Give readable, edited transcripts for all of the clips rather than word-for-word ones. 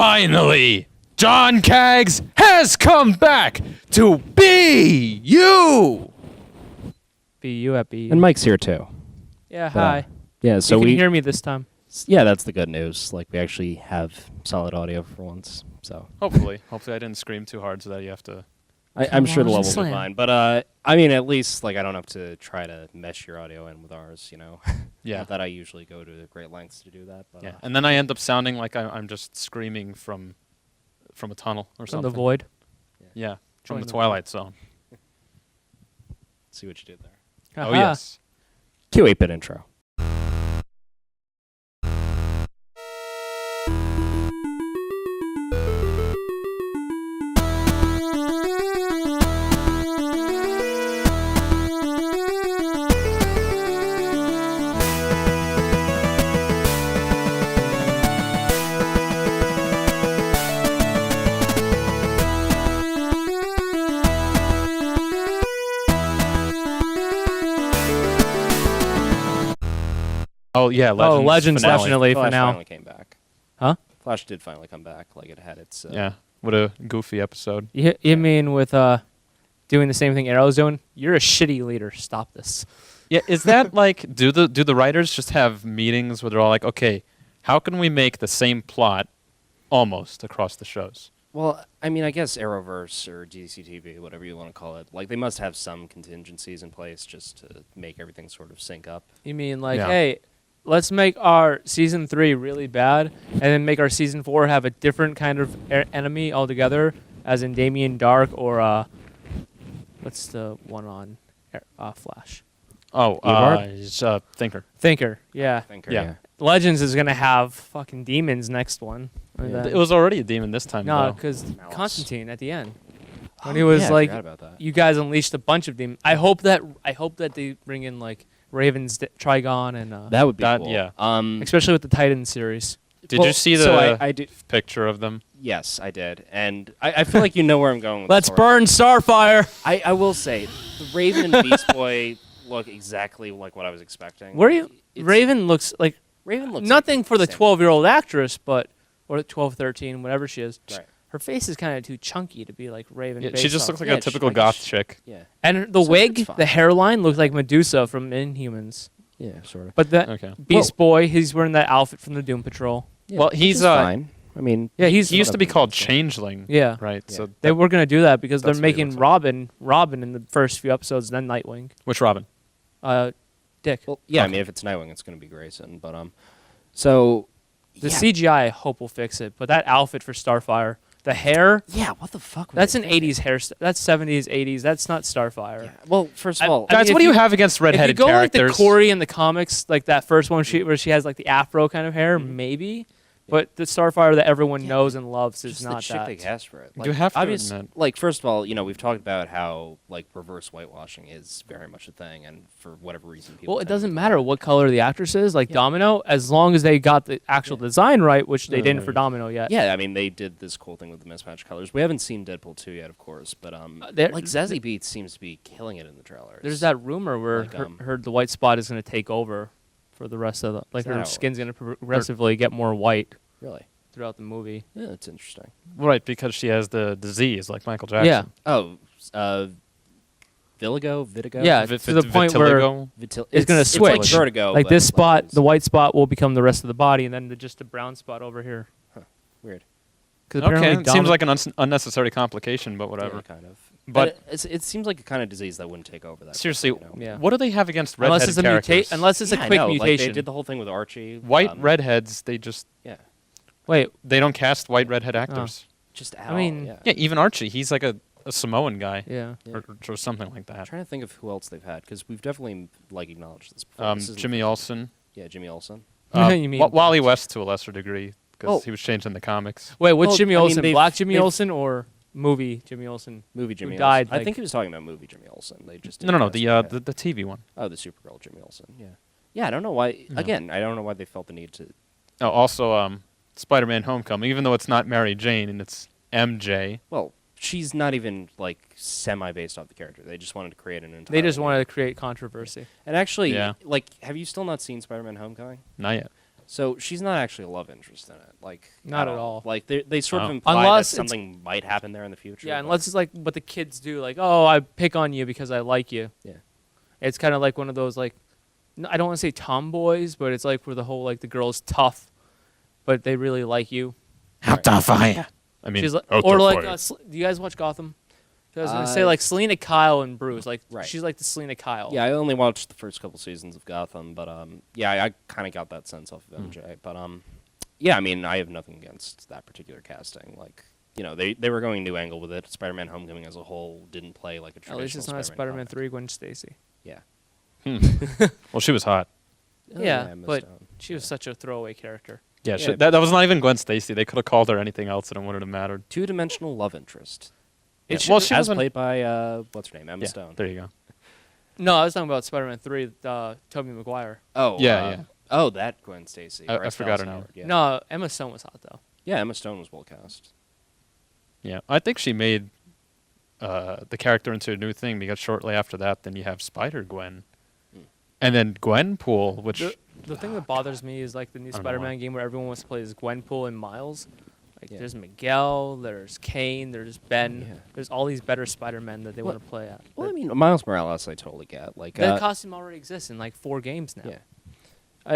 Finally, John Kaggs has come back to be you. Be you at be. And Mike's here too. Yeah, hi. Yeah, so you can we hear me this time. Yeah, that's the good news. Like we actually have solid audio for once. So Hopefully I didn't scream too hard so that you have to. I'm sure the on, levels are slam. fine. But I mean, at least like I don't have to try to mesh your audio in with ours. You know. Yeah. Not that I usually go to great lengths to do that. But Yeah, and then I end up sounding like I'm just screaming from a tunnel or From something. the void. Yeah, from Join the the Twilight Zone. see what you did there. Oh Haha. yes. Cue 8-bit intro. Oh yeah, Legends finale. definitely for Flash now. finally came back. Huh? Flash did finally come back. Like it had its. Yeah, what a goofy episode. You mean with doing the same thing Arrow's doing? You're a shitty leader. Stop this. Yeah, is that like do the writers just have meetings where they're all like, okay, how can we make the same plot almost across the shows? Well, I mean, I guess Arrowverse or DCTV, whatever you want to call it, like they must have some contingencies in place just to make everything sort of sync up. You mean like, Yeah. hey, let's make our season 3 really bad, and then make our season 4 have a different kind of enemy altogether, as in Damien Dark or what's the one on Flash? Oh, Eobard? it's Thinker. Thinker. Yeah. Thinker, Yeah. Legends is gonna have fucking demons next one. I mean, Yeah. that- It was already a demon this time. no, though. because Malice. Constantine at the end when Oh, he was yeah, I like, forgot about that. you guys unleashed a bunch of demons. I hope that they bring in like Raven's Trigon and That would be That- cool. yeah. especially with the Titan series. Did Well, you see the so I did. picture of them? Yes, I did, and I feel like you know where I'm going with Let's this already. burn Starfire. I will say, the Raven and Beast Boy look exactly like what I was expecting. Where you? It's- Raven looks like Raven looks nothing like for the same. 12-year-old actress, but or 12, 13, whatever she is. Right. Her face is kind of too chunky to be like Raven. Yeah, based she just off. looks like Yeah, a typical like goth sh- chick. Yeah. And the So wig, it's fine. the hairline looks like Medusa from Inhumans. Yeah, sort of. But the Okay. Beast Boy, he's wearing that outfit from the Doom Patrol. Yeah, Well, which he's, is fine. I mean, Yeah, he's He used to be Whatever. called Changeling. yeah. Right. Yeah. So They were gonna do that because they're That's what he making looks like. Robin in the first few episodes, then Nightwing. which Robin? Dick. well, yeah. I Okay. mean, if it's Nightwing, it's going to be Grayson. But so The yeah. CGI, I hope will fix it. But that outfit for Starfire, the hair, Yeah, what the fuck? that's an 80s hairstyle. That's 70s, 80s. That's not Starfire. Yeah. Well, first of I- all, I mean, Guys, if what do you you- have against If you redheaded go characters? like the Corey in the comics, like that first one where she has like the afro kind of hair, maybe. But the Starfire that everyone Yeah, knows and loves is just not the chick that. they cast for it. You have to obvious- admit. Like, first of all, we've talked about how like reverse whitewashing is very much a thing, and for whatever reason, people. Well, it tend doesn't to- matter what color the actress is. Like Yeah. Domino, as long as they got the actual design right, which they didn't for Right. Domino yet. Yeah, I mean, they did this cool thing with the mismatched colors. We haven't seen Deadpool 2 yet, of course, but there- like Zazie Beetz seems to be killing it in the trailers. There's that rumor where Like, her the white spot is going to take over for the rest of the. Like Is that how her it skin's going to progressively get more white Really. throughout the movie. Yeah, that's interesting. Right, because she has the disease like Michael Jackson. Yeah. Oh, Vitigo. Yeah, to the point where Vitiligo? it's going to It's switch. like vertigo. Like but this spot, it's the white spot will become the rest of the body, and then just the brown spot over here. weird. Because Okay, it seems like an unnecessary complication, but whatever. Yeah, kind of. But it seems like a kind of disease that wouldn't take over that. seriously, quickly, Yeah. what do they have against unless redheaded it's a characters? unless it's Yeah, a I quick know, mutation. Like they did the whole thing with Archie. White redheads, they just Yeah. Wait, they don't cast white redhead actors. Just I mean- yeah. Yeah, even Archie, he's like a Samoan guy yeah. Yeah. or something like I'm that. trying to think of who else they've had because we've definitely like acknowledged this before. This isn't the Jimmy first- Olsen, Yeah, Jimmy Olsen. You mean- Wally West to a lesser degree because Well- he was changed in the comics. Wait, what's Well, Jimmy I mean, Olsen? they've- Black Jimmy they've- Olsen or movie Jimmy Olsen? Movie Jimmy Olsen. died, I like- think he was talking about movie Jimmy Olsen. They just No, didn't cast him the yet. TV one. Oh, the Supergirl Jimmy Olsen. Yeah. Yeah, I don't know why. No. Again, I don't know why they felt the need to. Oh, also Spider-Man: Homecoming, even though it's not Mary Jane and it's MJ. Well, she's not even like semi based off the character. They just wanted to create an entire. They just wanted to create controversy. And actually, Yeah. like, have you still not seen Spider-Man: Homecoming? Not yet. So she's not actually a love interest in it, like Not at all. Like they sort of Oh. imply Unless that it's- something might happen there in the future. Yeah, but- unless it's like what the kids do, like, oh, I pick on you because I like you. Yeah. It's kind of like one of those like, I don't want to say tomboys, but it's like where the whole like the girl's tough, but they really like you. How tough are you? I mean, She's like, how or tough like, are you? do you guys watch Gotham? So I was gonna say Uh, like Selena Kyle and Bruce, like Right. she's like the Selena Kyle. Yeah, I only watched the first couple seasons of Gotham, but yeah, I kind of got that sense off Hmm. of MJ. But yeah, I mean, I have nothing against that particular casting. Like, you know, they were going new angle with it. Spider-Man: Homecoming as a whole didn't play like a At traditional. least it's not a Spider-Man comic. 3 Gwen Stacy. Yeah. Well, she was hot. Oh, Yeah, Emma but Stone. she was such a throwaway character. Yeah, Yeah. that was not even Gwen Stacy. They could have called her anything else, and it wouldn't have mattered. Two-dimensional love interest. It Yeah, well, she as wasn't- played by what's her name, Emma Yeah, Stone. there you go. No, I was talking about Spider-Man 3, Tobey Maguire. Oh, Yeah. Oh, that Gwen Stacy. I Bryce forgot her Dallas name. Howard, Yeah. No, Emma Stone was hot though. Yeah, Emma Stone was well cast. Yeah, I think she made the character into a new thing because shortly after that, then you have Spider-Gwen. And then Gwenpool, which... The thing that bothers me is like the new I don't know Spider-Man why. game where everyone wants to play as Gwenpool and Miles. Like Yeah. there's Miguel, there's Kane, there's Ben. Yeah. There's all these better Spider-Men that they Well- want to play at. Well, I mean, Miles Morales, I totally get. Like, That costume already exists in like 4 games now. yeah.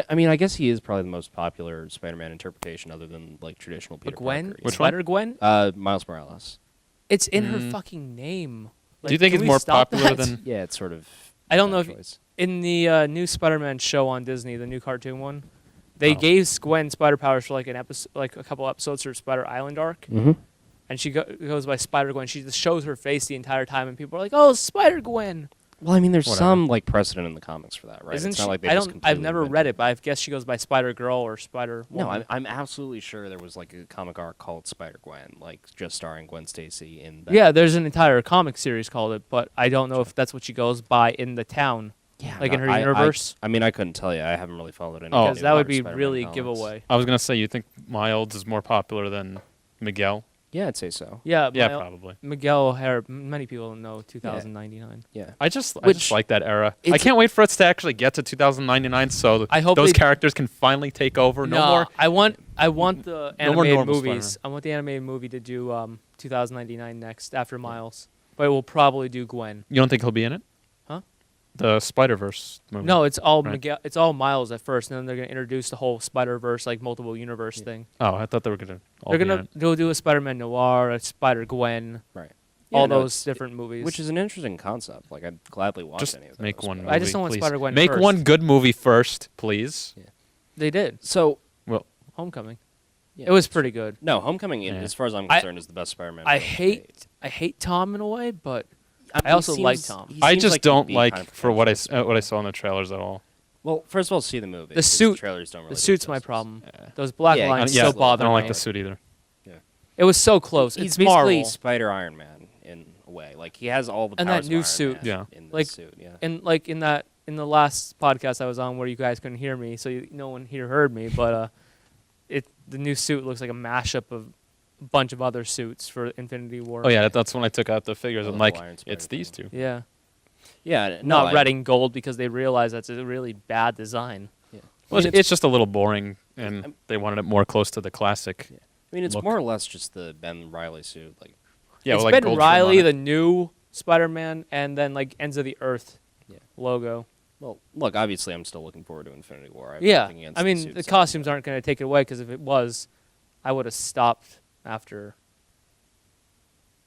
I mean, I guess he is probably the most popular Spider-Man interpretation, other than like traditional But Peter Gwen, Parker. Which one? Spider-Gwen, Miles Morales. it's in her Mm. fucking name. Do you think can it's we more stop popular that? than... Yeah, it's sort of. I don't know bad if choice. in the new Spider-Man show on Disney, the new cartoon one, they Oh. gave Gwen spider powers for like an episode, like a couple episodes for Spider Island arc, Mm-hmm. and she goes by Spider Gwen. She just shows her face the entire time, and people are like, "Oh, Spider Gwen!" Well, I mean, there's Whatever. some like precedent in the comics for that, right? Isn't it's she? not like they I just don't. I've completely never invented read it, but I guess she goes by Spider Girl or Spider. No, Woman. I'm absolutely sure there was like a comic arc called Spider Gwen, like just starring Gwen Stacy in that. Yeah, there's an entire comic series called it, but I don't know if that's what she goes by in the town, yeah, like in no, her universe. I mean, I couldn't tell you. I haven't really followed any. Oh. Because that would be Spider-Man really comics. giveaway. I was going to say, you think Miles is more popular than Miguel? Yeah, I'd say so. Yeah, Yeah, Mil- probably. Miguel O'Hara. Many people know 2099. Yeah. I just Which- like that era. I It's- can't wait for us to actually get to 2099 so I hope those they- characters can finally take over. No more. I want the No more animated normal movies. Spider-Man. I want the animated movie to do 2099 next after Miles, but it will probably do Gwen. You don't think he'll be in it? Huh? The Spider-Verse movie. No, it's all Right. Miguel. It's all Miles at first, and then they're gonna introduce the whole Spider-Verse, like multiple universe thing. Oh, I thought they were going to all They're be in gonna it. they'll do a Spider-Man Noir, a Spider-Gwen, Right. all Yeah, no, those different movies. Which is an interesting concept. Like, I'd gladly watch Just any of those. make one but- movie, I just don't want please. Spider-Gwen Make first. one good movie first, please. they did So, Well, Homecoming. yeah, It was it's- pretty good. No, Homecoming, Yeah. as far as I'm I- concerned, is the best Spider-Man. I film to date. hate Tom in a way, but mean, I also he like seems- Tom. he I seems just like he'd don't be like kind of for what I potential saw in the trailers at all. Well, first of all, see the movie. The because suit- trailers don't really The do suit's my justice. problem. Yeah. Those black Yeah, lines yeah, still I bother don't me. like the suit either. It was so close. He's It's basically Marvel. Spider Iron Man in a way. Like, he has all the And that powers of new Iron suit. Man Yeah. in this Like, suit. Yeah. And like in the last podcast I was on where you guys couldn't hear me, so no one here heard me. But the new suit looks like a mashup of a bunch of other suits for Infinity War. Oh yeah, that's when I took out the figures. I'm Oh, like, Iron it's Spider these thing. two. Yeah. Yeah. Not I- red and gold because they realize that's a really bad design. Yeah. Well, I mean, it's just a little boring, and they wanted it more close to the classic. Yeah. I mean, it's look. more or less just the Ben Riley suit. Like, Yeah, It's with, like Ben gold trim Riley, on it. the new Spider-Man, and then like Ends of the Earth Yeah. logo. well, look, obviously, I'm still looking forward to Infinity War. I have Yeah, nothing against I mean suits the and- costumes aren't going to take it away because if it was, I would have stopped after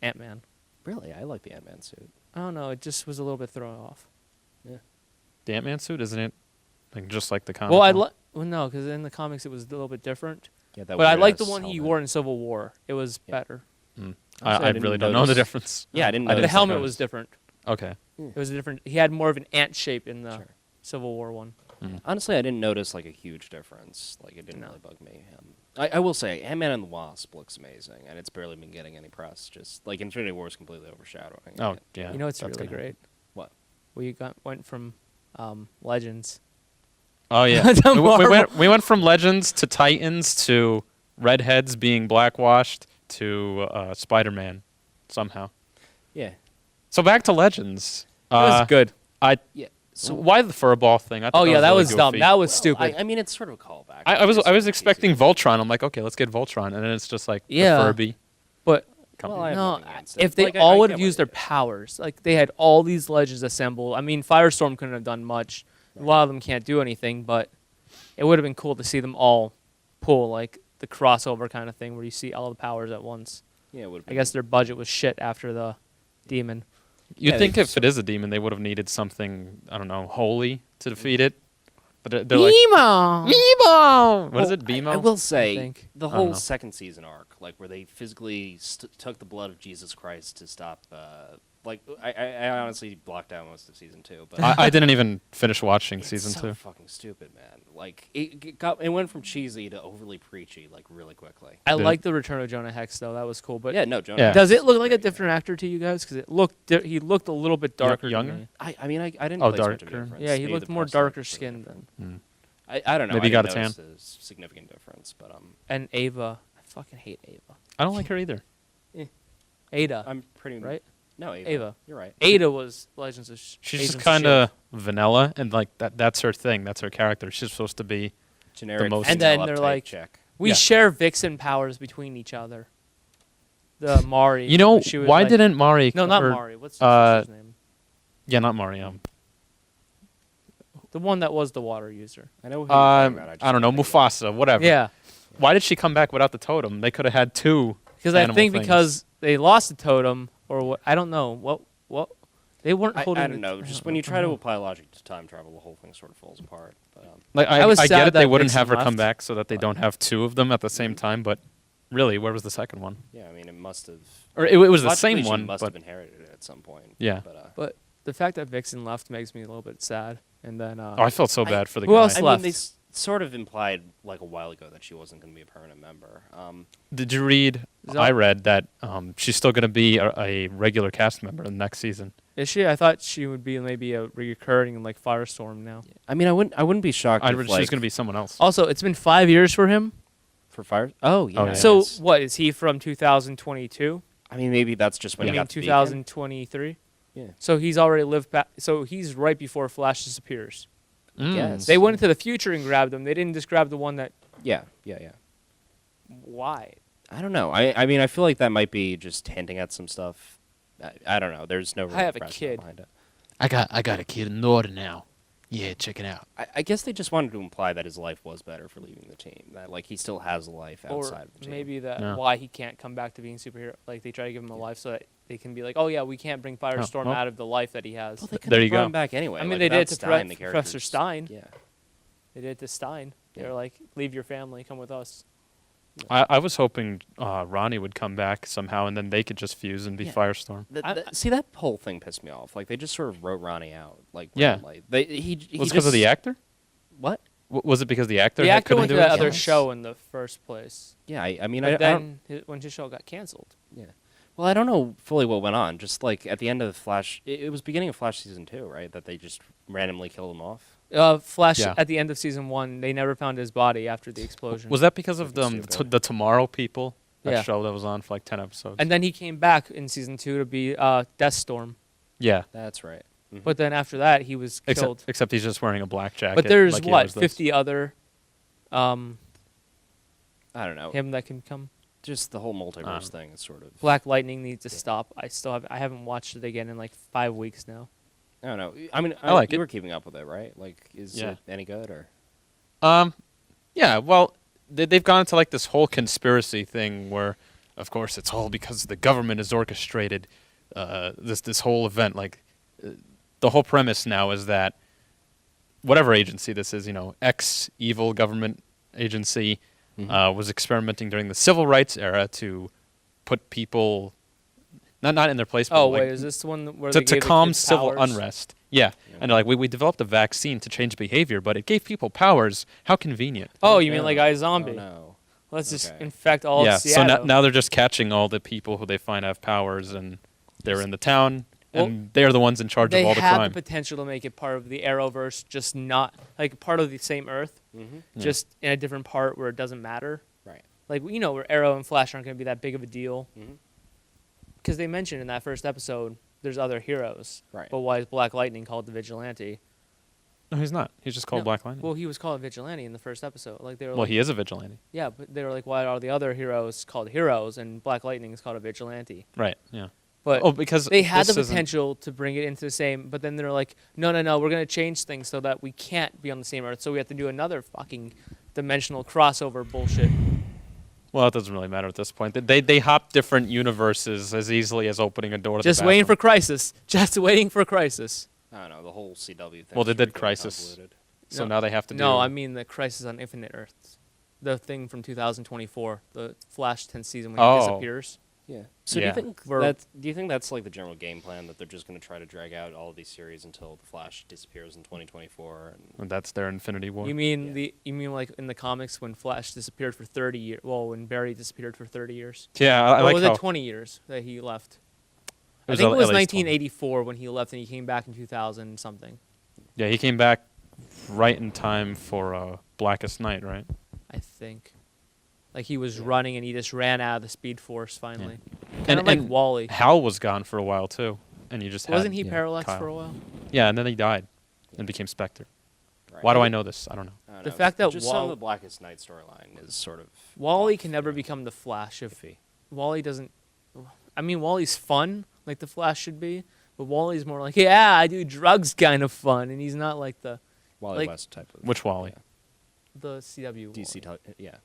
Ant-Man. Really, I like the Ant-Man suit. I don't know. It just was a little bit thrown off. The Ant-Man suit, isn't it? Like just like the comic. Well, one? well, no, because in the comics it was a little bit different. Yeah, that But I weird like the ass one he helmet. wore in Civil War. It was Yeah. better. Honestly, I didn't really don't know the notice- difference. Yeah, I didn't. I The didn't helmet notice. was different. Okay. It was a different. He had more of an ant shape in the Sure. Civil War one. Honestly, I didn't notice like a huge difference. Like, it didn't No. really bug me. I will say, Ant-Man and the Wasp looks amazing, and it's barely been getting any press. Just like Infinity War is completely overshadowing. Oh it. yeah. You know, it's that's really gonna- great. What? We went from Legends. Oh yeah. To we went from Legends to Titans to redheads being blackwashed to Spider-Man somehow. Yeah. So back to Legends. It was good. I Yeah. So Why the furball thing? I thought Oh yeah, that really was dumb. goofy. That was well, stupid. I mean, it's sort of a callback. I was It's expecting easy. Voltron. I'm like, okay, let's get Voltron, and then it's just like Yeah. the Furby But company. Well, I have no, nothing against it. if they Like, all I would get have what used they their did. powers, like they had all these legends assembled. I mean, Firestorm couldn't have done much. A lot of them can't do anything, but it would have been cool to see them all pull like the crossover kind of thing where you see all the powers at once. Yeah, it would. I guess their budget was shit after the demon. You'd Yeah, think they- if it is a demon, they would have needed something, I don't know, holy to defeat it. But they're like, Nemo! Nemo! What is it, BMO? I will say think. the I don't whole know. second season arc, like where they physically took the blood of Jesus Christ to stop. Like I honestly blocked out most of season 2, but I didn't even finish watching it's season so 2. fucking stupid, man. Like it went from cheesy to overly preachy, like really quickly. I Did it? like the return of Jonah Hex though. That was cool. But Yeah, no, Jonah. Yeah. Hex does is it look like a great, different actor to you guys? Because he looked a little bit darker, to younger? me. I mean, I didn't. Oh, place much of a darker? difference. Yeah, he Maybe looked the more prosthetic darker was a skinned different. than. I don't know. Maybe he I got a didn't tan. notice a significant difference, but And Ava, I fucking hate Ava. I don't like her either. Ada, I'm pretty right? No, Ava. Ava. You're right. Ada was Legends of. She's Agents just of kind S.H.I.E.L.D.. of vanilla, and like that's her thing. That's her character. She's supposed to be. Generic. most- And then female they're uptight like- chick. We Yeah. share Vixen powers between each other. The Mari. You know, she was why like- didn't Mari? No, not or- Mari. What's uh, his name? Yeah, not Mari. The one that was the water user. I know. Who you're talking about, just I don't know, can't think of it. Mufasa, whatever. Yeah, Why did she come back without the totem? They could have had two. because I animal think things. because they lost the totem or what? I don't know what they weren't holding. I don't know. Just when you try to apply logic to time travel, the whole thing sort of falls apart. But, Like I was I sad get it. They that wouldn't Vixen have her come left. back so that they don't have two of them at the same time. But really, where was the second one? yeah, I mean, it must have. Or it was the logically, same she one, Must but have inherited it at some point. Yeah. But The fact that Vixen left makes me a little bit sad. And then oh, I felt so bad for the Who guy. else I left? mean, they sort of implied like a while ago that she wasn't going to be a permanent member. Did you read? Is that- I read that she's still going to be a regular cast member in the next season. is she? I thought she would be maybe a recurring like Firestorm now. I mean, I wouldn't be shocked if She's like going to be someone else. Also, it's been 5 years for him. for Fire. Oh yeah. Oh, yeah. So it's- what is he from 2022? I mean, maybe that's just when I he mean got the beacon. 2023. Yeah. So he's already lived back. So he's right before Flash disappears. Yes. They went into the future and grabbed him. They didn't just grab the one that. Yeah. Why? I don't know. I mean, I feel like that might be just hinting at some stuff. I don't know. There's no. Real I have a rationale kid. behind it. I got a kid in order now. Yeah, check it out. I guess they just wanted to imply that his life was better for leaving the team. That like he still has a life Or outside of the team. maybe that Yeah. why he can't come back to being superhero. Like they try to give him a life so that they can be like, oh yeah, we can't bring Firestorm well. out of the life that he has. Well, they could There have you brought go. him back anyway. I mean, like, they did it without to Stein, the Professor character's- Stein. Yeah. They did it to Stein. They Yeah. were like, leave your family, come with us. I was hoping Ronnie would come back somehow, and then they could just fuse and be Yeah. Firestorm. See, that whole thing pissed me off. Like they just sort of wrote Ronnie out. Like Yeah. randomly. He Was it just, because of the actor? What? Was it because the actor The actor couldn't went to do that it? other Yes. show in the first place. Yeah, I mean, But I don't. then when his show got canceled. Yeah. Well, I don't know fully what went on. Just like at the end of Flash, it was beginning of Flash season 2, right? That they just randomly killed him off. Flash Yeah. at the end of season 1, they never found his body after the explosion. Was that because of Fucking the stupid. the Tomorrow People? That Yeah. show that was on for like 10 episodes. And then he came back in season 2 to be Deathstorm. yeah. That's right. Mhm. But then after that, he was killed. Except he's just wearing a black jacket. But there's like he what, always does. 50 other I don't know. him that can come. Just the whole multiverse thing is sort of. Black Lightning needs to Yeah. stop. I haven't watched it again in like 5 weeks now. I don't know. I mean, I like you it. were keeping up with it, right? Like, is Yeah. it any good or? Yeah, well, they've gone into like this whole conspiracy thing where, of course, it's all because the government has orchestrated this whole event. Like, the whole premise now is that whatever agency this is, ex-evil government agency was experimenting during the civil rights era to put people not in their place, but Oh, like, wait, is this the one where to they gave the calm kids civil powers? unrest. Yeah. And they're like, we developed a vaccine to change behavior, but it gave people powers. How convenient. Oh, you mean like I iZombie? Oh, no. Let's just Okay. infect all Yeah, of so Seattle. now they're just catching all the people who they find have powers, and they're in the town, Well, and they're the ones in charge they of all the have crime. the potential to make it part of the Arrowverse, just not like part of the same Earth, Mm-hmm. Yeah. just in a different part where it doesn't matter. Right. Like where Arrow and Flash aren't going to be that big of a deal, Mm-hmm. because they mentioned in that first episode there's other heroes. Right. But why is Black Lightning called the Vigilante? No, he's not. He's just called No. Black Lightning. Well, he was called a vigilante in the first episode. Like they were. Well, like, he is a vigilante. Yeah, but they were like, why are the other heroes called heroes and Black Lightning is called a vigilante? Right. Yeah. But Because they had the this isn't- potential to bring it into the same, but then they're like, no, we're going to change things so that we can't be on the same Earth, so we have to do another fucking dimensional crossover bullshit. Well, it doesn't really matter at this point. They hop different universes as easily as opening a door to Just the waiting for bathroom. Crisis. Just waiting for Crisis. I don't know, the whole CW thing. Well, they is did pretty Crisis. convoluted. So No. now they have to do... No, I mean the Crisis on Infinite Earths. The thing from 2024, the Flash 10th season when he disappears. Yeah. So Yeah. do you think that's like the general game plan, that they're just going to try to drag out all of these series until the Flash disappears in 2024? And that's their Infinity War. You mean like in the comics when Flash disappeared for 30 years? Well, when Barry disappeared for 30 years. Yeah, I Or like was how... it 20 years that he left? I was think it was at least 20. 1984 when he left, and he came back in 2000 something. Yeah, he came back right in time for Blackest Night, right? I think. Like he was running, and he just ran out of the Speed Force finally. And- Kind of like and Wally. Hal was gone for a while, too. And you just Wasn't had he paralyzed Kyle. for a while? Yeah, and then he died and became Spectre. Right. Why do I know this? I don't know. I don't The know. fact that just some of Wall- the Blackest Night storyline is sort of Wally off. can never become the Flash if Iffy. Wally doesn't. I mean, Wally's fun, like the Flash should be, but Wally's more like, yeah, I do drugs, kind of fun, and he's not like the Wally like- West type of. Which Wally? CW. DC, Wally. yeah.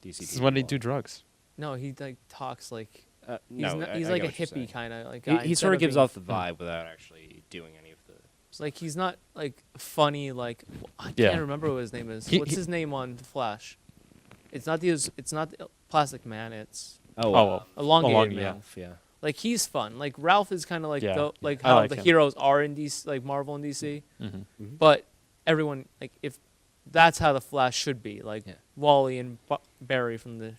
DC. This is when they do drugs. No, he like talks like he's, No, not, I- he's I like get a what you're hippie saying. kind of like He, guy. he instead sort of gives being- off the vibe without actually doing any of the. It's like he's not like funny. Like I Yeah. can't remember what his name is. He- What's he- his name on the Flash? It's not the Plastic Man. It's Oh, Elongated Man. Ralph, yeah. Like he's fun. Like Ralph is kind of like Yeah. like I how like the him. heroes are in DC, like Marvel and DC. Mm-hmm. But everyone like if that's how the Flash should be, like Yeah. Wally and Barry from the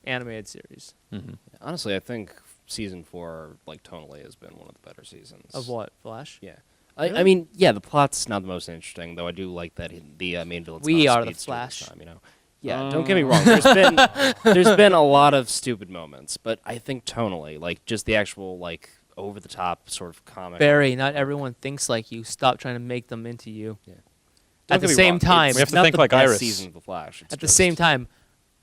animated series. Mm-hmm. Honestly, I think season 4, like tonally, has been one of the better seasons. Of what Flash? Yeah. Really? I mean, yeah, the plot's not the most interesting, though I do like that the main villain's We not a are the speedster this Flash. time, you know? Yeah, don't get me wrong. There's been a lot of stupid moments, but I think tonally, like just the actual like over the top sort of comic. Barry, not everyone thinks like you. Stop trying to make them into you. Yeah. At Don't the get me same wrong, time, it's We have to not think the like best Iris. season of the Flash. It's at the just- same time,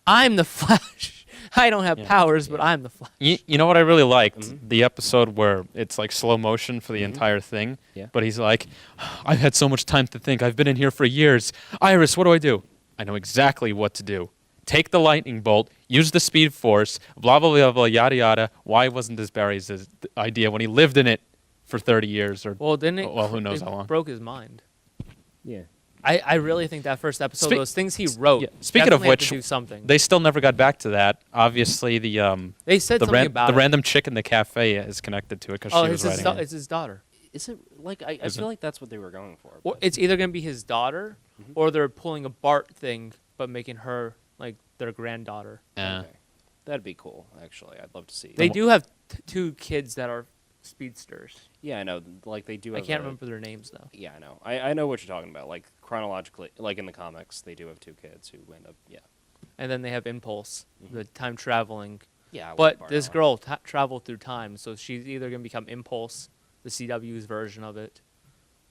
I'm the Flash. I don't have Yeah. powers, but Yeah. I'm the Flash. You know what I really liked? Mhm. The episode where it's like slow motion for the Mhm. entire thing. Yeah. But he's like, I've had so much time to think. I've been in here for years. Iris, what do I do? I know exactly what to do. Take the lightning bolt, use the speed force, blah, blah, blah, blah, yada, yada. Why wasn't this Barry's idea when he lived in it for 30 years? Or Well, didn't it? Well, who knows it how long. Broke his mind. Yeah. I really think that first episode, Speak- those things he wrote. yeah, speaking of definitely have to which, do something. They still never got back to that. Obviously, the They said something about the it. random chick in the cafe is connected to it because Oh, she was it's his, writing it. it's his daughter. Is it like I Is feel it? like that's what they were going for. Or but- it's either gonna be his daughter, Mhm. or they're pulling a Bart thing, but making her like their granddaughter. Yeah. Okay. That'd be cool. Actually, I'd love to see. They do have two kids that are speedsters. Yeah, I know. Like they do. I Have can't a- remember their names though. Yeah, I know. I know what you're talking about. Like chronologically, like in the comics, they do have 2 kids who end up. Yeah. And then they have Impulse, Mhm. the time traveling. Yeah. I like But Bart this a lot. girl traveled through time, so she's either gonna become Impulse, the CW's version of it,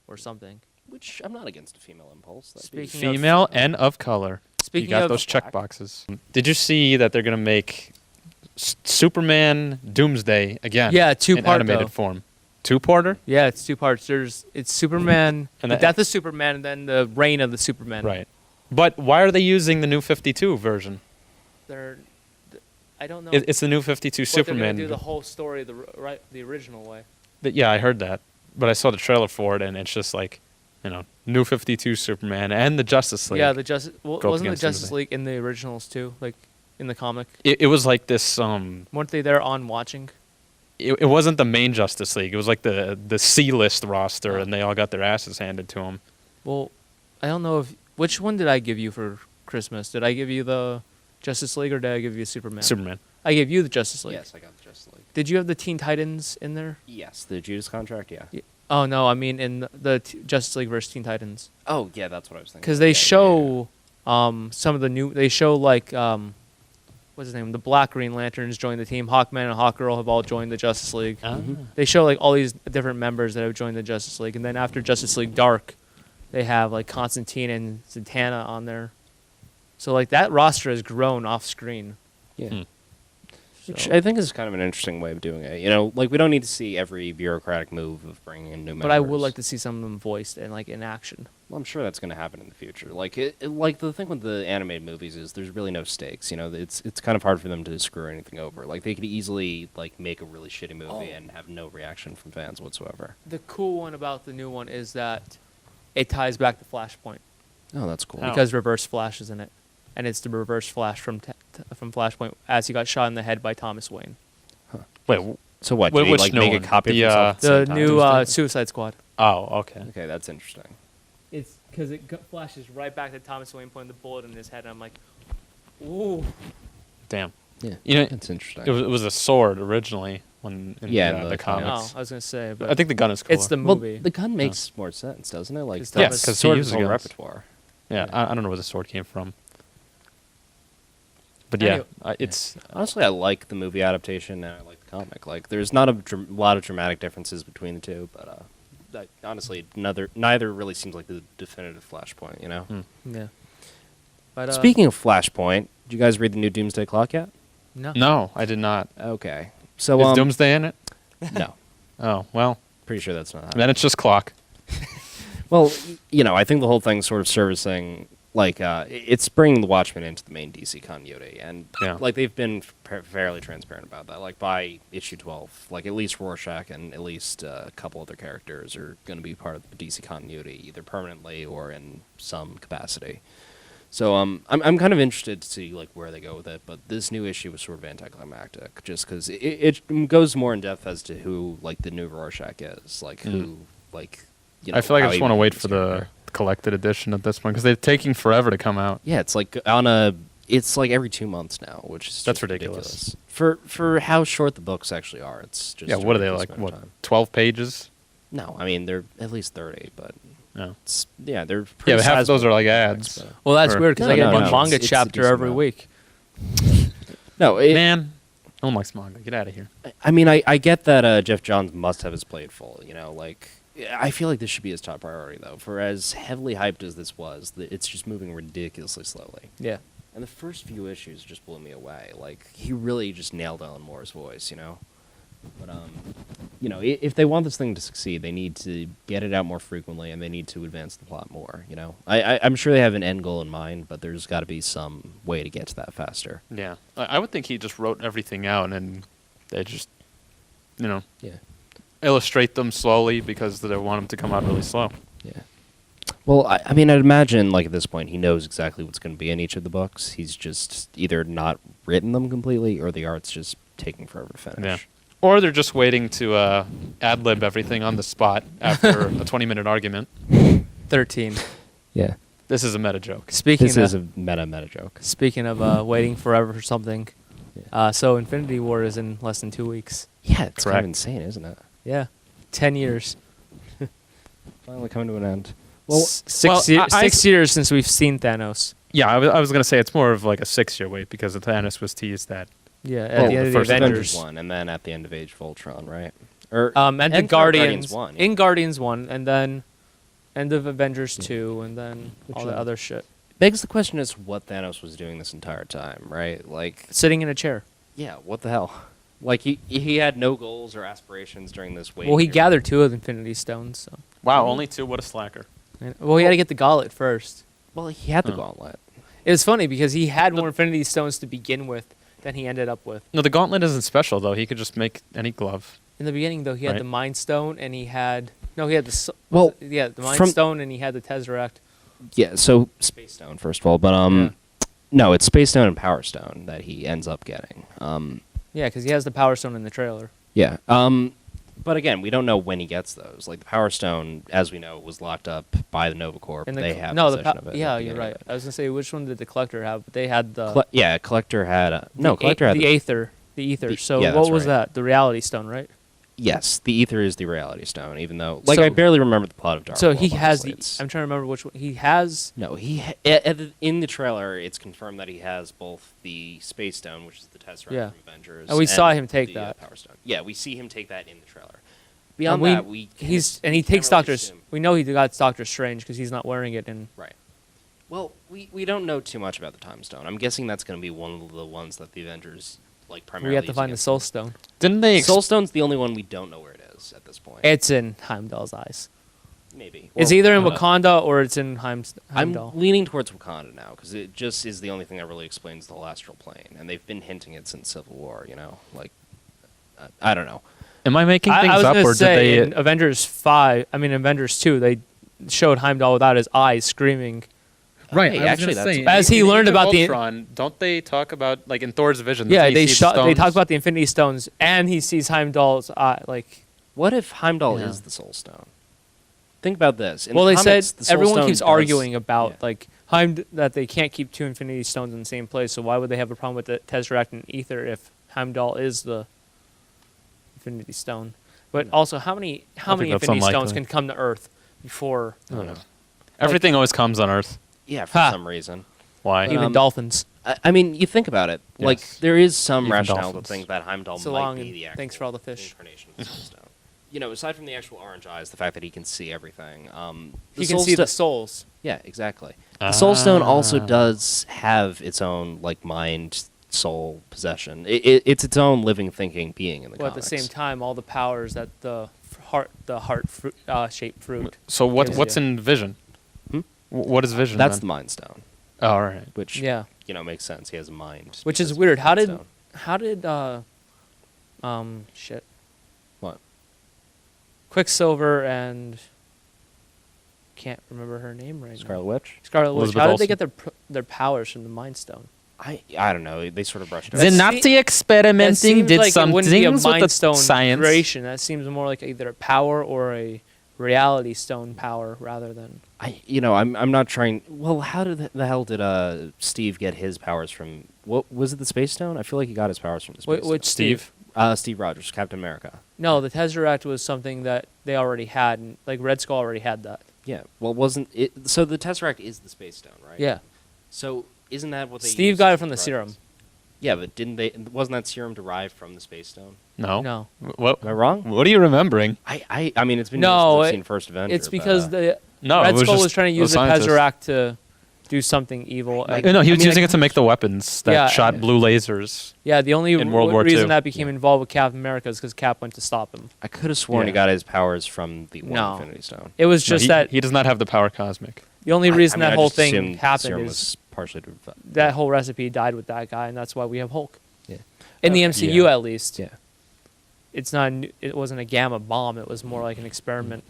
or something. Which I'm not against a female impulse. That'd be- Speaking of- Female and of color. Speaking You got of those check black. boxes. Did you see that they're gonna make Superman Doomsday again? Yeah, in two-part animated though. form. Two-parter. Yeah, it's 2 parts. It's Superman, And the that- death of Superman, and then the reign of the Superman. Right. But why are they using the new 52 version? They're, I don't know. It's the new 52 but they're Superman. gonna do the whole story the original way. Yeah, I heard that. But I saw the trailer for it, and it's just like, new 52 Superman and the Justice League. Yeah, the Justice. Well, Go up wasn't the against Justice Doomsday. League in the originals too? Like in the comic, It was like this. weren't they there on watching? It wasn't the main Justice League. It was like the C-list roster, Oh. and they all got their asses handed to them. Well, I don't know if which one did I give you for Christmas? Did I give you the Justice League or did I give you Superman? Superman. I gave you the Justice League. Yes, I got the Justice League. Did you have the Teen Titans in there? Yes, the Judas contract. Yeah. Oh no, I mean in the Justice League versus Teen Titans. Oh yeah, that's what I was thinking. Because they Yeah, show some of the new. They show like what's his name? The Black Green Lanterns joined the team. Hawkman and Hawkgirl have all joined the Justice League. Ah. They show like all these different members that have joined the Justice League, and then after Justice League Dark, They have like Constantine and Zatanna on there. So like that roster has grown off screen. Yeah. Hmm. Which So- I think is kind of an interesting way of doing it. You know, like we don't need to see every bureaucratic move of bringing in new members. But I would like to see some of them voiced and like in action. Well, I'm sure that's going to happen in the future. Like like the thing with the animated movies is there's really no stakes. You know, it's kind of hard for them to screw anything over. Like they could easily like make a really shitty movie and have no reaction from fans whatsoever. The cool one about the new one is that it ties back to Flashpoint Oh, that's cool. Oh. because Reverse Flash is in it, and it's the Reverse Flash from Flashpoint as he got shot in the head by Thomas Wayne. Wait, So what? Wait, Did he, which like new make one? a copy The, of himself? at The same time? new Tuesday? Suicide Squad. oh, okay. Okay, that's interesting. It's because it flashes right back to Thomas Wayne putting the bullet in his head, and I'm like, ooh. Damn. Yeah, You know, that's interesting. it was a sword originally when in Yeah, the, in the the comics. comics. Oh, I was gonna say, but I think the gun is cooler. it's the well, movie. the gun makes more sense, doesn't it? Like It's Yeah, Thomas- 'cause he sword uses is all guns. repertoire. Yeah, Yeah. I don't know where the sword came from. But yeah, Anyway. it's Honestly, I like the movie adaptation and I like the comic. Like, there's not a lot of dramatic differences between the two, but honestly, neither really seems like the definitive Flashpoint. You know. Hmm. yeah. But Speaking of Flashpoint, did you guys read the new Doomsday Clock yet? no. no, I did not. Okay, so Is Doomsday in it? no, Oh well, pretty sure that's not happening. then it's just clock. Well, you know, I think the whole thing's sort of servicing, like, it's bringing the Watchmen into the main DC continuity, and Yeah. like they've been fairly transparent about that. Like by issue 12, like at least Rorschach and at least a couple other characters are going to be part of the DC continuity, either permanently or in some capacity. So I'm kind of interested to see like where they go with it, but this new issue was sort of anticlimactic, just because it goes more in depth as to who like the new Rorschach is, like who like. You know, I feel like I how just he want to wait becomes for a the character. collected edition at this point because they're taking forever to come out. Yeah, it's like it's like every 2 months now, which is That's just ridiculous. for how short the books actually are. It's just Yeah, a what are they ridiculous like? amount What, of time. 12 pages? No, I mean they're at least 30, but No. they're Yeah, pretty but half of those sizable are like comics, ads. but- Well, that's Or- weird because No, I get no, one no, manga it's a chapter decent every amount. week. No, Man, no one likes manga. Get out of here. I mean, I get that Jeff Johns must have his plate full. You know, like I feel like this should be his top priority though. For as heavily hyped as this was, it's just moving ridiculously slowly. Yeah. And the first few issues just blew me away. Like he really just nailed Alan Moore's voice, you know. But you know, if they want this thing to succeed, they need to get it out more frequently, and they need to advance the plot more. You know, I'm sure they have an end goal in mind, but there's got to be some way to get to that faster. Yeah. I would think he just wrote everything out and they just, you know, Yeah, illustrate them slowly because they want them to come out really slow. yeah. Well, I mean, I'd imagine like at this point he knows exactly what's going to be in each of the books. He's just either not written them completely, or the art's just taking forever to finish. Yeah. Or they're just waiting to ad-lib everything on the spot after a 20-minute argument. 13. Yeah. This is a meta joke. Speaking This of, is a meta joke. speaking of waiting forever for something, Yeah. so Infinity War is in less than 2 weeks. Yeah, it's kind Correct. of insane, isn't it? Yeah. 10 years. Finally coming to an end. Well, Six years since we've seen Thanos. Yeah, I was going to say it's more of like a 6-year wait because Thanos was teased that. Yeah, at well, the end of the first Avengers. one, and then at the end of Age of Ultron, right? Or And the end of Guardians. 1. In Guardians 1, and then end of Avengers 2, and then Which all the one? other shit. Begs the question as to what Thanos was doing this entire time, right? Like, Sitting in a chair. yeah, what the hell? Like, he had no goals or aspirations during this wait. Well, he period. gathered 2 of the Infinity Stones. So. Wow, only 2. What a slacker. Well, he had to get the gauntlet first. Well, he had the Huh. gauntlet. It was funny because he had more Infinity Stones to begin with than he ended up with. No, the gauntlet isn't special, though. He could just make any glove. In the beginning, though, he had Right. the Mind Stone, and he had he had the Well, the Mind from- Stone, and he had the Tesseract. Yeah, so Space Stone, first of all, but Yeah. no, it's Space Stone and Power Stone that he ends up getting. Yeah, because he has the Power Stone in the trailer. Yeah. But again, we don't know when he gets those. Like the Power Stone, as we know, was locked up by the Nova Corp. And They have no, the possession of it. at the yeah, you're beginning of right. it. I was gonna say which one did the Collector have? But they had the Yeah, Collector had no. the Collector had the Aether, the Ether. The- So yeah, what that's was right. that? The Reality Stone, right? Yes, the Ether is the Reality Stone. Even though, like, So- I barely remember the plot of Dark. So World, he has honestly. the. It's- I'm trying to remember which one he has. No, in the trailer, it's confirmed that he has both the Space Stone, which is the Tesseract Yeah. from Avengers, And we saw him take the, that. Power Stone. Yeah, we see him take that in the trailer. Beyond that, we he can't takes really Doctor. assume. We know he got Doctor Strange because he's not wearing it, and Right. Well, we don't know too much about the Time Stone. I'm guessing that's going to be one of the ones that the Avengers like primarily. we have to use find the against Soul them. Stone. Didn't they? Soul Stone's the only one we don't know where it is at this point. It's in Heimdall's eyes. Maybe. It's Well, either in Wakanda or it's in Heimdall. I'm leaning towards Wakanda now because it just is the only thing that really explains the whole astral plane, and they've been hinting it since Civil War. You know, like I don't know. Am I making things I was up, gonna or say did in they? Avengers 2, they showed Heimdall without his eyes screaming. Right. Hey, I was actually, gonna that's say, As he in learned Age of about the- Ultron, don't they talk about like in Thor's vision? Yeah, he they sees the they talk stones? about the Infinity Stones, and he sees Heimdall's eye. Like, What if Heimdall Yeah. is the Soul Stone? Think about this. In well, the they comics, said the Soul everyone Stone keeps does- arguing about yeah. like that they can't keep two Infinity Stones in the same place. So why would they have a problem with the Tesseract and Ether if Heimdall is the Infinity Stone? But also, how many think Infinity that's Stones unlikely. can come to Earth before I don't know. Everything always comes on Earth. Yeah, for Ha. some reason. Why? even Um, dolphins? I mean, you think about it. Like, Yes. there is some Even rationale dolphins. to think that Heimdall So might long, be and the actual thanks for all the fish. incarnation of the Soul Stone. You know, aside from the actual orange eyes, the fact that he can see everything. He can see the souls. Yeah, exactly. The Soul Stone also Ah. does have its own like mind, soul possession. It's its own living, thinking being in the But at the comics. same time, all the powers that the heart fruit, shaped fruit. So gives what's you. in Vision? Hmm? What is Vision? That's the then? Mind Stone, Oh, all right. which Yeah, you know makes sense. He has a mind. which is because of weird. the How Mind did Stone. shit, What? Quicksilver and can't remember her name right Scarlet now. Witch? Scarlet Witch. Elizabeth How did Olsen. they get their powers from the Mind Stone? I don't know. They sort of brushed The over. Nazi That experimenting seems like it wouldn't be a Mind Stone creation. That seems more like either a power or a Reality Stone power rather than. I'm not trying. Well, how did the hell did Steve get his powers from? What was it? The Space Stone? I feel like he got his powers from the Space Which Stone. Steve? Steve Rogers, Captain America. No, the Tesseract was something that they already had, and like Red Skull already had that. Yeah. Well, wasn't it? So the Tesseract is the Space Stone, right? Yeah. So isn't that what they? Steve used got it to from the drive serum. this? Yeah, but didn't they? Wasn't that serum derived from the Space Stone? No. No. What? Am I wrong? What are you remembering? I mean, it's been No, years since I've it- seen First Avenger. It's because but, the No. Red it was Skull just was trying to a use the scientist. Tesseract to do something evil. Like- No, he was I mean, using like- it to make the weapons that Yeah, shot yeah. blue lasers. Yeah, the only in World War reason II. that became involved with Captain America is because Cap went to stop him. I could have sworn he Yeah. got his powers from the one No. Infinity Stone. It was No, just he, that he does not have the power cosmic. the only reason I that whole just thing assumed the happened serum is was partially that whole recipe died with that guy, and that's why we have Hulk. Yeah. In the Okay. MCU, Yeah. at least. Yeah. It's not. It wasn't a gamma bomb. It was more like an experiment.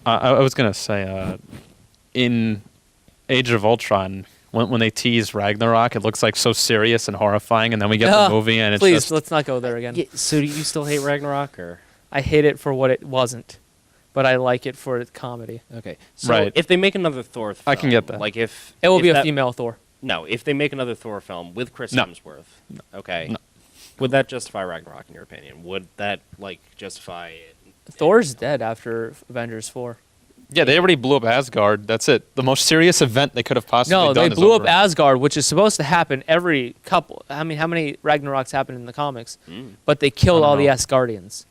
I was gonna say, in Age of Ultron, when they tease Ragnarok, it looks like so serious and horrifying, and then we get the movie, and it's Please, just let's not go there again. Yeah, so do you still hate Ragnarok or? I hate it for what it wasn't, but I like it for its comedy. Okay. So Right. if they make another Thor film, I can get that. Like if It will if be a that- female Thor. No, if they make another Thor film with Chris No. Hemsworth, okay. No. Would that justify Ragnarok in your opinion? Would that like justify it? Thor's dead after Avengers 4. yeah, they already blew up Asgard. That's it. The most serious event they could have possibly No, done. they is blew up over. Asgard, which is supposed to happen every couple. I mean, how many Ragnaroks happened in the comics? But they killed I don't all the know. Asgardians.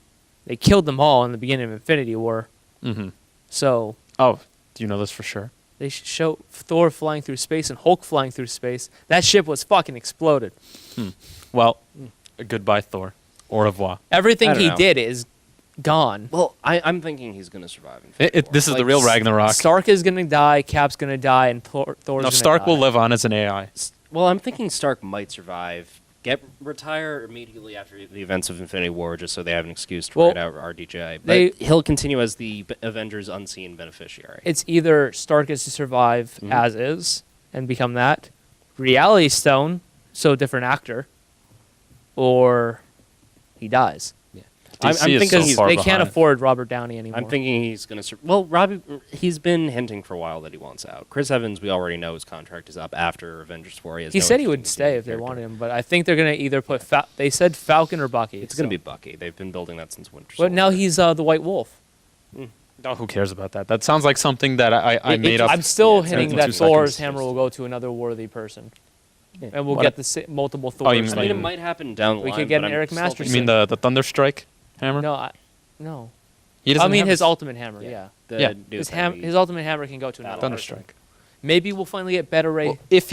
They killed them all in the beginning of Infinity War. Mm-hmm. So Oh, do you know this for sure? they show Thor flying through space and Hulk flying through space. That ship was fucking exploded. Well, goodbye, Thor. Au revoir. Everything I don't he know. did is gone. Well, I'm thinking he's going to survive. Infinity War. This is the Like, real Ragnarok. Stark is gonna die. Cap's gonna die, and Thor's No, gonna Stark die. will live on as an AI. Well, I'm thinking Stark might survive. Retire immediately after the events of Infinity War, just so they have an excuse to Well, write out RDJ. But he'll continue as the Avengers' unseen beneficiary. It's either Stark is to survive Mhm. as is and become that, Reality Stone, so different actor, or he dies. I'm DC is thinking so he's- far They can't behind. afford Robert Downey anymore. I'm thinking he's going to. Well, Robbie, he's been hinting for a while that he wants out. Chris Evans, we already know his contract is up after Avengers 4. he no said he interest would in stay the if they character. wanted him, but I think they're gonna either put. They said Falcon or Bucky. It's going to so- be Bucky. They've been building that since Winter But now Soldier. he's the White Wolf. Oh, who cares about that? That sounds like something that I It- made up. I'm still Yeah, it's hinting in that 2 Thor's seconds. hammer will go to another worthy person, Yeah. and we'll What get a- the multiple Oh, you Thors. mean I mean, it like- might happen down the We line. could get but an I'm Eric still Masterson. You mean the Thunderstrike hammer? No, no. He doesn't I mean, have his a- ultimate hammer. Yeah. The Yeah. new thing we- His ultimate hammer can go to another Thunderstrike. person. Maybe we'll finally get better ray. Well, if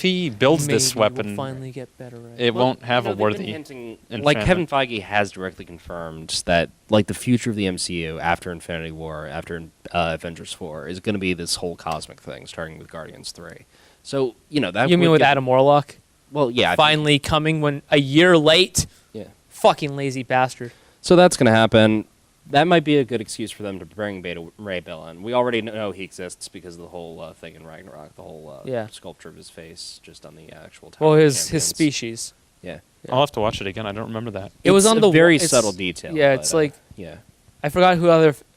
he builds this weapon, we'll finally get better ray. it won't have a they've been worthy. hinting- enchantment. like Kevin Feige has directly confirmed that like the future of the MCU after Infinity War, after Avengers 4, is going to be this whole cosmic thing, starting with Guardians 3. So that You mean would with give- Adam Warlock Well, yeah, I think- finally coming when a year late? yeah. Fucking lazy bastard. So that's going to happen. That might be a good excuse for them to bring Beta Ray Bill in. We already know he exists because of the whole thing in Ragnarok, the whole Yeah. sculpture of his face just on the actual tower. Well, of his Champions. species. Yeah. I'll have to watch it again. I don't remember that. It was It's on a the very it's- subtle detail. Yeah, but, it's like yeah. I forgot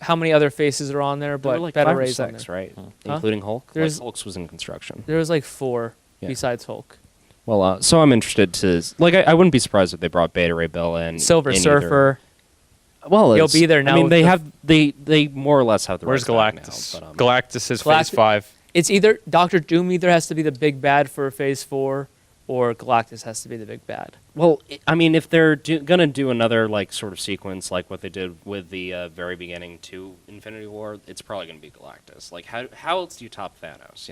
how many other faces are on there, There but were like Beta 5 or Ray's on 6, there. right? Huh? Including Hulk. There's- Hulk's was in construction. There was like 4 Yeah. besides Hulk. Well, so I'm interested to like. I wouldn't be surprised if they brought Beta Ray Bill in. Silver in either- Surfer. Well, He'll it's- be there now I mean, with they the- have they more or less have the. Where's rights back Galactus? Now, but, Galactus is Galact- Phase 5. It's either Doctor Doom either has to be the big bad for Phase 4, or Galactus has to be the big bad. Well, I mean, if they're gonna do another like sort of sequence like what they did with the very beginning to Infinity War, it's probably gonna be Galactus. Like, how else do you top Thanos?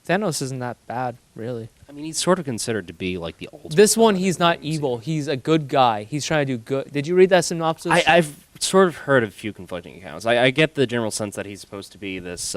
Thanos isn't that bad, really. I mean, he's sort of considered to be like the ultimate. This one, villain he's in the not MCU. evil. He's a good guy. He's trying to do good. Did you read that synopsis? I've sort of heard a few conflicting accounts. I get the general sense that he's supposed to be this.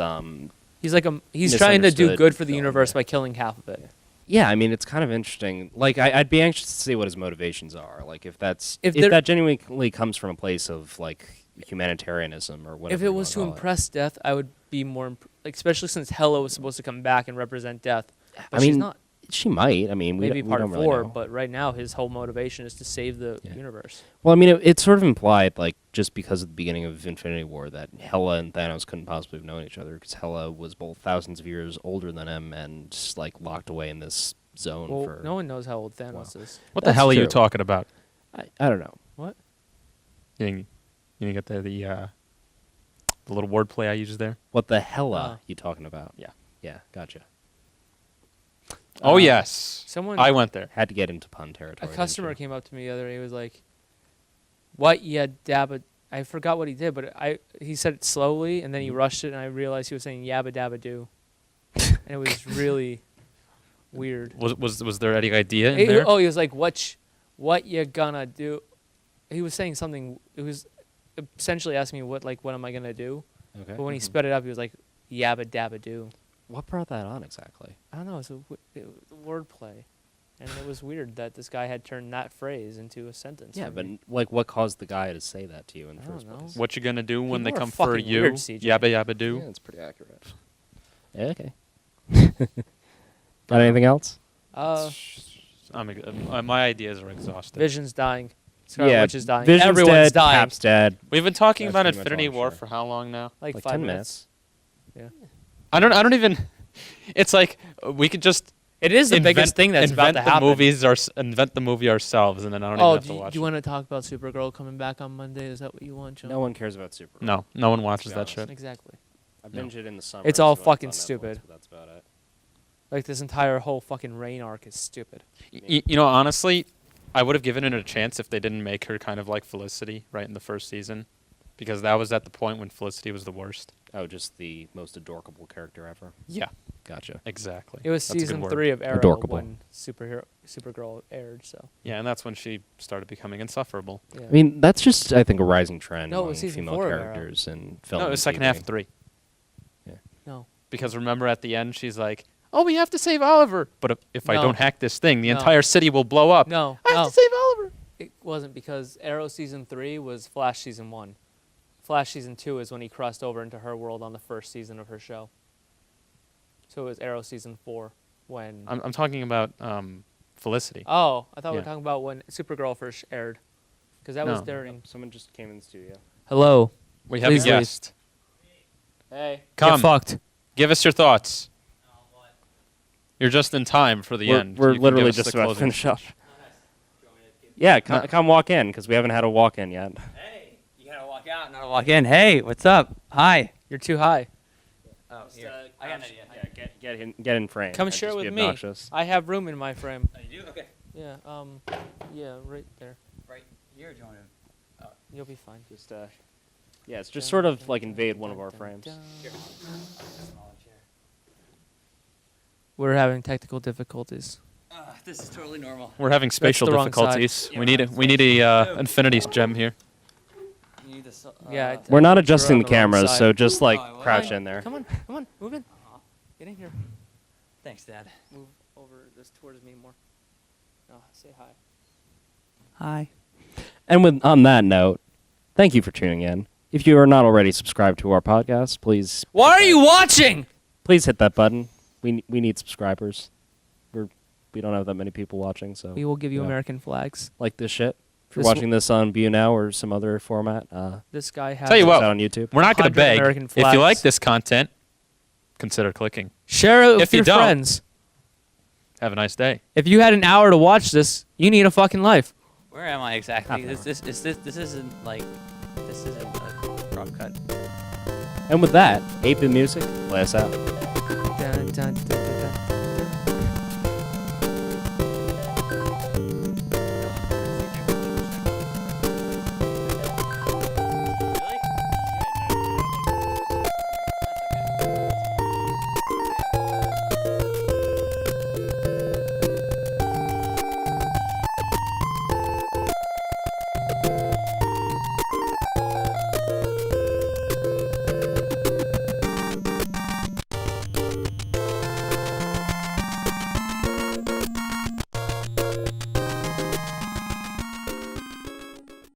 He's like he's trying to do misunderstood good for the villain, universe yeah. by killing half of it. Yeah, I mean, it's kind of interesting. Like, I'd be anxious to see what his motivations are. Like, if If that genuinely comes from a place of like humanitarianism or whatever. If it you was to wanna call it. impress Death, I would be more, like, especially since Hela was supposed to come back and represent Death. But I mean, she's not. she might. I mean, Maybe we part don't of really 4, know. but right now his whole motivation is to save the Yeah. universe. Well, I mean, it's sort of implied, like, just because of the beginning of Infinity War, that Hela and Thanos couldn't possibly have known each other because Hela was both thousands of years older than him and just, like, locked away in this zone Well, for. no one knows how old Thanos is. What the That's hell are you true. talking about? I don't know. What? You didn't get the little wordplay I used there? What the Hela you talking about? Yeah. Yeah, gotcha. Oh, yes. Someone, I went there. Had to get into pun a territory. didn't customer you? came up to me the other day. He was like, "What? Yeah, dabba." I forgot what he did, but he said it slowly, and then he rushed it, and I realized he was saying "yabba dabba do," and it was really weird. Was there any idea in He- there? oh, he was like, "What you gonna do?" He was saying something. It was essentially asking me what am I gonna do? Okay. But when he sped it up, he was like, "Yabba dabba do." What brought that on exactly? I don't know. It was wordplay, and it was weird that this guy had turned that phrase into a sentence. Yeah, for but me. like, what caused the guy to say that to you in the I first don't know. place? What you gonna do when they People are come for fucking you? weird, CJ. Yabba yabba do. Yeah, it's pretty accurate. Yeah, okay. Got anything else? My ideas are exhausted. Vision's dying. Scarlet yeah, Witch is dying. Vision's Everyone's dead, dying. Cap's dead. We've been talking That's about pretty much all Infinity I'm War sure. for how long now? Like Like 5 10 minutes. Yeah. I don't even. It's like we could just. It is the biggest thing that's about to happen. Invent the movie ourselves, and then I don't Oh, even have do to you, watch do you it. want to talk about Supergirl coming back on Monday? Is that what you want, John? No one cares about Superman. No one watches be that honest. shit. Exactly. I binged it in the summer. It's all so fucking on Netflix, stupid. but that's about it. Like this entire whole fucking Rain arc is stupid. You know, honestly, I would have given it a chance if they didn't make her kind of like Felicity right in the first season, because that was at the point when Felicity was the worst. Oh, just the most adorable character ever. Yeah, Gotcha. exactly. It was That's a good season word. 3 of Arrow Adorkable. when Supergirl aired. So Yeah, and that's when she started becoming insufferable. yeah. I mean, that's just, I think, a rising trend No, it among was season female 4 of Arrow. characters in film. No, it and was second TV. half of 3. No. Because remember at the end, she's like, "Oh, we have to save Oliver." But if I No. don't hack this thing, the No. entire city will blow up. No. I no. have to save Oliver. It wasn't because Arrow season 3 was Flash season 1. Flash season 2 is when he crossed over into her world on the first season of her show. So it was Arrow season 4 when. I'm talking about Felicity. Oh, I thought we Yeah. were talking about when Supergirl first aired, because that was No. during. Someone just came in the studio. Hello. We have Please a leave. guest. Hey. Come. Get fucked. Give us your thoughts. You're just in time for the end. We're You can literally give us just the about to closing finish up. speech. Yeah, come walk in, because we haven't had a walk in yet. Hey, you gotta walk out, not walk in. Hey, what's up? Hi. You're too high. Oh, here. I got an idea. Yeah, get in frame. Come I'd share just with be me. obnoxious. I have room in my frame. Oh, you do? Okay. Yeah. Yeah. Right there. Right here, do you want You'll be fine. Just yeah, it's just sort of like invade one of our frames. We're having technical difficulties. This is totally normal. We're having spatial the wrong difficulties. side. We need a Infinity gem here. You need this, Yeah, We're not you're adjusting on the the wrong cameras, side. so just like Oh, well, crouch Fine. in there. Come on, move in. Get in here. Thanks, Dad. Move over this towards me more. Oh, say hi. Hi. And on that note, thank you for tuning in. If you are not already subscribed to our podcast, please Why are you watching? hit that button. We need subscribers. We don't have that many people watching, so We will give you yeah. American flags. like this shit. If you're This watching this on View Now or some other format, This guy has. Tell you check what, us out on YouTube. We're not going to 100 beg. American If you like flags. this content, consider clicking. Share it with If you your don't- friends. Have a nice day. If you had an hour to watch this, you need a fucking life. Where am I exactly? Half This isn't like this isn't a drop cut. And with that, 8-bit music, play us out. Dun, dun, dun.